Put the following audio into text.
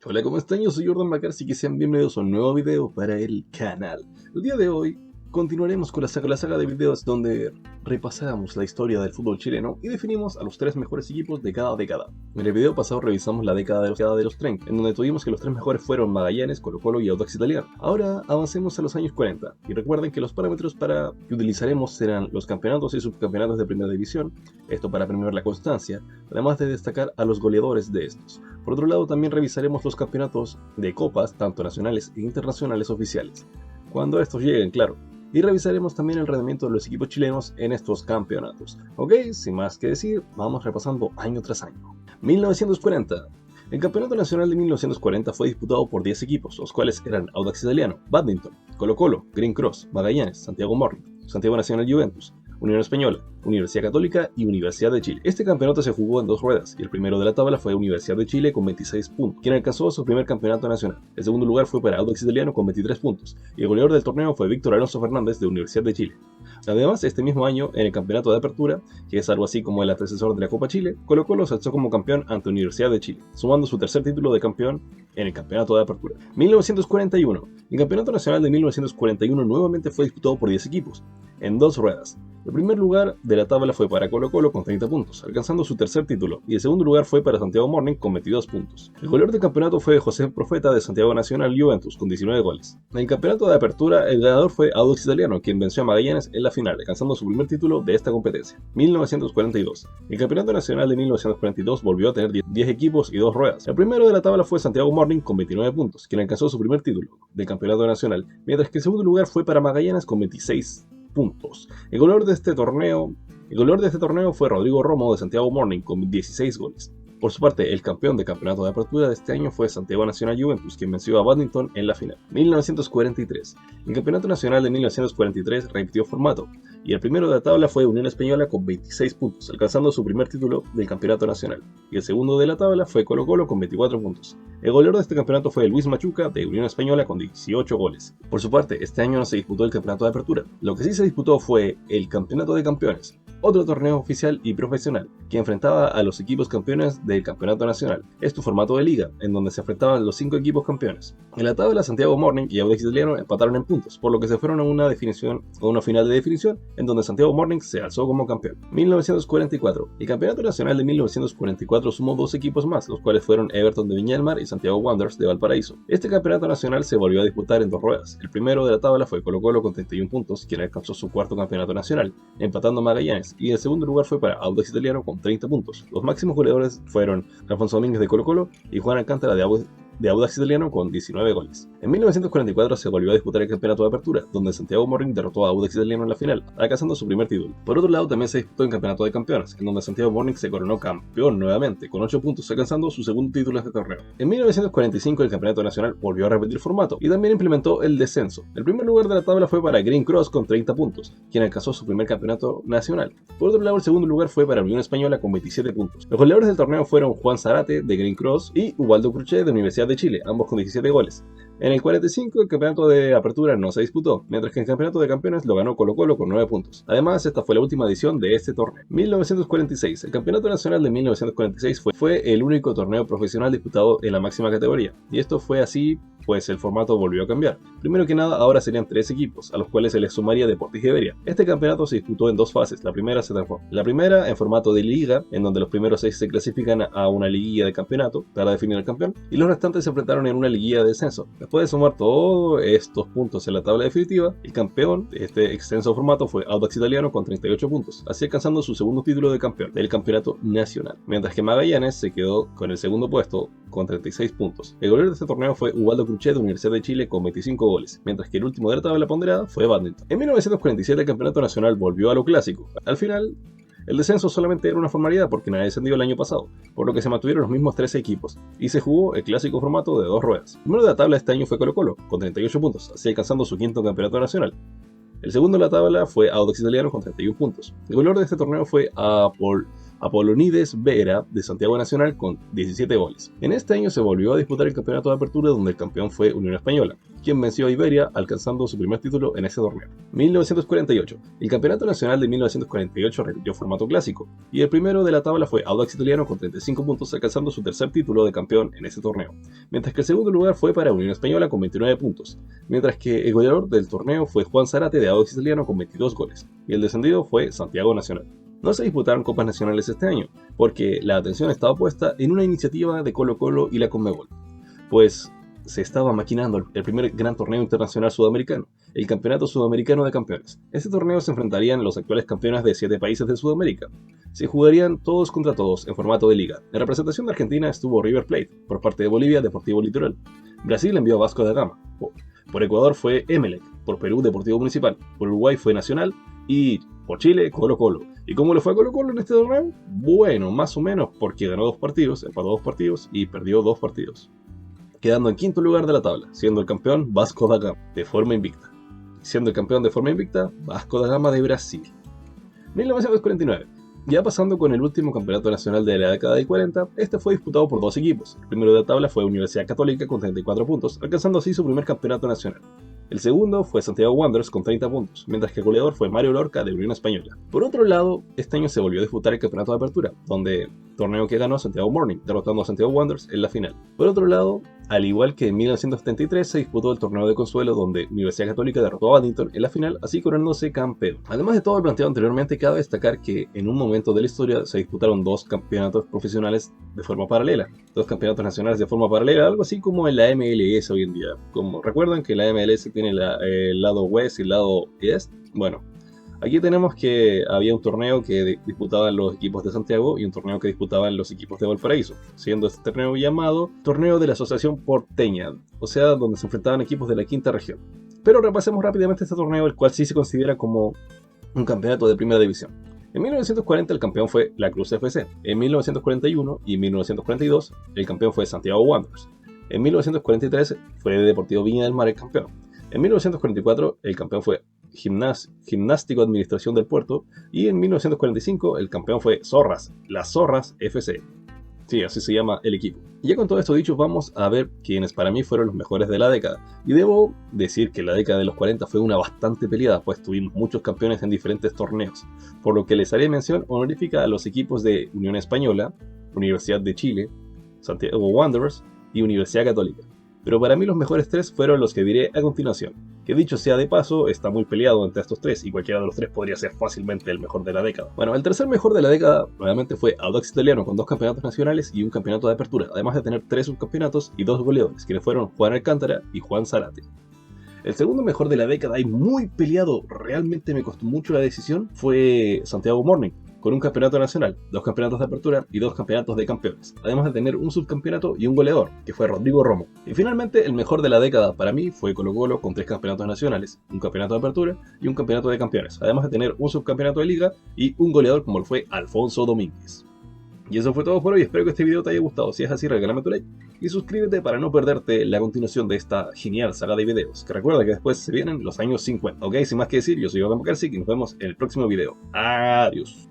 Hola, ¿cómo están? Yo soy Jordan McCarthy y sean bienvenidos a un nuevo video para el canal. El día de hoy continuaremos con la saga de videos donde repasamos la historia del fútbol chileno y definimos a los tres mejores equipos de cada década. En el video pasado revisamos la década de los 30, en donde tuvimos que los tres mejores fueron Magallanes, Colo-Colo y Audax Italiano. Ahora avancemos a los años 40 y recuerden que los parámetros que utilizaremos serán los campeonatos y subcampeonatos de primera división, esto para premiar la constancia, además de destacar a los goleadores de estos. Por otro lado, también revisaremos los campeonatos de copas, tanto nacionales e internacionales oficiales, cuando estos lleguen, claro. Y revisaremos también el rendimiento de los equipos chilenos en estos campeonatos. Ok, sin más que decir, vamos repasando año tras año. 1940. El campeonato nacional de 1940 fue disputado por 10 equipos, los cuales eran Audax Italiano, Badminton, Colo-Colo, Green Cross, Magallanes, Santiago Morning, Santiago Nacional Juventus, Unión Española, Universidad Católica y Universidad de Chile. Este campeonato se jugó en dos ruedas y el primero de la tabla fue Universidad de Chile con 26 puntos, quien alcanzó su primer campeonato nacional. El segundo lugar fue para Audax Italiano con 23 puntos y el goleador del torneo fue Víctor Alonso Fernández de Universidad de Chile. Además, este mismo año, en el campeonato de apertura, que es algo así como el antecesor de la Copa Chile, Colo-Colo se alzó como campeón ante Universidad de Chile, sumando su tercer título de campeón en el campeonato de apertura. 1941. El campeonato nacional de 1941 nuevamente fue disputado por 10 equipos, en dos ruedas. El primer lugar de la tabla fue para Colo-Colo con 30 puntos, alcanzando su tercer título, y el segundo lugar fue para Santiago Morning con 22 puntos. El goleador del campeonato fue José Profeta de Santiago Nacional Juventus con 19 goles. En el campeonato de apertura, el ganador fue Audax Italiano, quien venció a Magallanes en la final, alcanzando su primer título de esta competencia. 1942. El campeonato nacional de 1942 volvió a tener 10 equipos y 2 ruedas. El primero de la tabla fue Santiago Morning con 29 puntos, quien alcanzó su primer título del campeonato nacional, mientras que el segundo lugar fue para Magallanes con 26 puntos. El goleador de este torneo fue Rodrigo Romo de Santiago Morning con 16 goles. Por su parte, el campeón del campeonato de apertura de este año fue Santiago Nacional Juventus, quien venció a Badminton en la final. 1943. El campeonato nacional de 1943 repitió formato, y el primero de la tabla fue Unión Española con 26 puntos, alcanzando su primer título del campeonato nacional, y el segundo de la tabla fue Colo-Colo con 24 puntos. El goleador de este campeonato fue Luis Machuca de Unión Española con 18 goles. Por su parte, este año no se disputó el campeonato de apertura. Lo que sí se disputó fue el campeonato de campeones, otro torneo oficial y profesional, que enfrentaba a los equipos campeones del campeonato nacional. Es tu formato de liga, en donde se enfrentaban los 5 equipos campeones. En la tabla, Santiago Morning y Audax Italiano empataron en puntos, por lo que se fueron a una final de definición, en donde Santiago Morning se alzó como campeón. 1944. El campeonato nacional de 1944 sumó 2 equipos más, los cuales fueron Everton de Viña del Mar y Santiago Wanderers de Valparaíso. Este campeonato nacional se volvió a disputar en 2 ruedas. El primero de la tabla fue Colo-Colo con 31 puntos, quien alcanzó su cuarto campeonato nacional, empatando a Magallanes, y el segundo lugar fue para Audax Italiano con 30 puntos. Los máximos goleadores fueron Alfonso Domínguez de Colo-Colo y Juan Alcántara de Audax Italiano con 19 goles. En 1944 se volvió a disputar el campeonato de apertura, donde Santiago Morning derrotó a Audax Italiano en la final, alcanzando su primer título. Por otro lado, también se disputó el campeonato de campeones, en donde Santiago Morning se coronó campeón nuevamente, con 8 puntos, alcanzando su segundo título en este torneo. En 1945 el campeonato nacional volvió a repetir formato, y también implementó el descenso. El primer lugar de la tabla fue para Green Cross con 30 puntos, quien alcanzó su primer campeonato nacional. Por otro lado, el segundo lugar fue para Unión Española con 27 puntos. Los goleadores del torneo fueron Juan Zarate de Green Cross y Ubaldo Cruchet de Universidad de Chile, ambos con 17 goles. En el 45 el campeonato de apertura no se disputó, mientras que el campeonato de campeones lo ganó Colo-Colo con 9 puntos. Además, esta fue la última edición de este torneo. 1946. El campeonato nacional de 1946 fue el único torneo profesional disputado en la máxima categoría, y esto fue así pues el formato volvió a cambiar. Primero que nada, ahora serían 3 equipos, a los cuales se les sumaría Deportes Iberia. Este campeonato se disputó en 2 fases. La primera en formato de liga, en donde los primeros 6 se clasifican a una liguilla de campeonato para definir al campeón, y los restantes se enfrentaron en una liguilla de descenso. Después de sumar todos estos puntos en la tabla definitiva, el campeón de este extenso formato fue Audax Italiano con 38 puntos, así alcanzando su segundo título de campeón del campeonato nacional, mientras que Magallanes se quedó con el segundo puesto con 36 puntos. El goleador de este torneo fue Ubaldo Cruchet de Universidad de Chile con 25 goles, mientras que el último de la tabla ponderada fue Badminton. En 1947 el campeonato nacional volvió a lo clásico. Al final, el descenso solamente era una formalidad porque nadie descendió el año pasado, por lo que se mantuvieron los mismos 13 equipos, y se jugó el clásico formato de 2 ruedas. El primero de la tabla este año fue Colo-Colo, con 38 puntos, así alcanzando su quinto campeonato nacional. El segundo de la tabla fue Audax Italiano con 31 puntos. El goleador de este torneo fue Apolonides Vera de Santiago Nacional con 17 goles. En este año se volvió a disputar el campeonato de apertura donde el campeón fue Unión Española, quien venció a Iberia alcanzando su primer título en ese torneo. 1948. El campeonato nacional de 1948 repitió formato clásico, y el primero de la tabla fue Audax Italiano con 35 puntos alcanzando su tercer título de campeón en ese torneo, mientras que el segundo lugar fue para Unión Española con 29 puntos, mientras que el goleador del torneo fue Juan Zarate de Audax Italiano con 22 goles, y el descendido fue Santiago Nacional. No se disputaron copas nacionales este año, porque la atención estaba puesta en una iniciativa de Colo-Colo y la Conmebol, pues se estaba maquinando el primer gran torneo internacional sudamericano, el Campeonato Sudamericano de Campeones. Este torneo se enfrentarían los actuales campeones de 7 países de Sudamérica. Se jugarían todos contra todos en formato de liga. En representación de Argentina estuvo River Plate, por parte de Bolivia Deportivo Litoral. Brasil envió a Vasco da Gama. Por Ecuador fue Emelec, por Perú Deportivo Municipal, por Uruguay fue Nacional y por Chile Colo-Colo. ¿Y cómo le fue a Colo-Colo en este torneo? Bueno, más o menos porque ganó 2 partidos, empató 2 partidos y perdió 2 partidos, quedando en quinto lugar de la tabla, siendo el campeón Vasco da Gama de forma invicta. Siendo el campeón de forma invicta, Vasco da Gama de Brasil. 1949. Ya pasando con el último campeonato nacional de la década del 40, este fue disputado por 2 equipos. El primero de la tabla fue Universidad Católica con 34 puntos, alcanzando así su primer campeonato nacional. El segundo fue Santiago Wanderers con 30 puntos, mientras que el goleador fue Mario Lorca de Unión Española. Por otro lado, este año se volvió a disputar el campeonato de apertura, donde torneo que ganó Santiago Morning, derrotando a Santiago Wanderers en la final. Por otro lado, al igual que en 1973 se disputó el torneo de consuelo donde Universidad Católica derrotó a Badminton en la final, así coronándose campeón. Además de todo lo planteado anteriormente, cabe destacar que en un momento de la historia se disputaron 2 campeonatos profesionales de forma paralela, 2 campeonatos nacionales de forma paralela, algo así como en la MLS hoy en día. Como recuerdan que la MLS tiene el lado West y el lado East, bueno, aquí tenemos que había un torneo que disputaban los equipos de Santiago y un torneo que disputaban los equipos de Valparaíso, siendo este torneo llamado Torneo de la Asociación Porteña, o sea, donde se enfrentaban equipos de la quinta región. Pero repasemos rápidamente este torneo, el cual sí se considera como un campeonato de primera división. En 1940 el campeón fue La Cruz FC, en 1941 y 1942 el campeón fue Santiago Wanderers, en 1943 fue Deportivo Viña del Mar el campeón, en 1944 el campeón fue Gimnástico Administración del Puerto y en 1945 el campeón fue Zorras, las Zorras FC. Sí, así se llama el equipo. Y ya con todo esto dicho, vamos a ver quiénes para mí fueron los mejores de la década. Y debo decir que la década de los 40 fue una bastante peleada, pues tuvimos muchos campeones en diferentes torneos, por lo que les haré mención honorífica a los equipos de Unión Española, Universidad de Chile, Santiago Wanderers y Universidad Católica. Pero para mí los mejores 3 fueron los que diré a continuación, que dicho sea de paso, está muy peleado entre estos 3 y cualquiera de los 3 podría ser fácilmente el mejor de la década. Bueno, el tercer mejor de la década nuevamente fue Audax Italiano con 2 campeonatos nacionales y un campeonato de apertura, además de tener 3 subcampeonatos y 2 goleadores, quienes fueron Juan Alcántara y Juan Zarate. El segundo mejor de la década y muy peleado, realmente me costó mucho la decisión, fue Santiago Morning, con un campeonato nacional, 2 campeonatos de apertura y 2 campeonatos de campeones, además de tener un subcampeonato y un goleador, que fue Rodrigo Romo. Y finalmente, el mejor de la década para mí fue Colo-Colo con 3 campeonatos nacionales, un campeonato de apertura y un campeonato de campeones, además de tener un subcampeonato de liga y un goleador como lo fue Alfonso Domínguez. Y eso fue todo por hoy, espero que este video te haya gustado. Si es así, regálame tu like y suscríbete para no perderte la continuación de esta genial saga de videos, que recuerda que después se vienen los años 50. Ok, sin más que decir, yo soy Iván Macarsic y nos vemos en el próximo video. Adiós.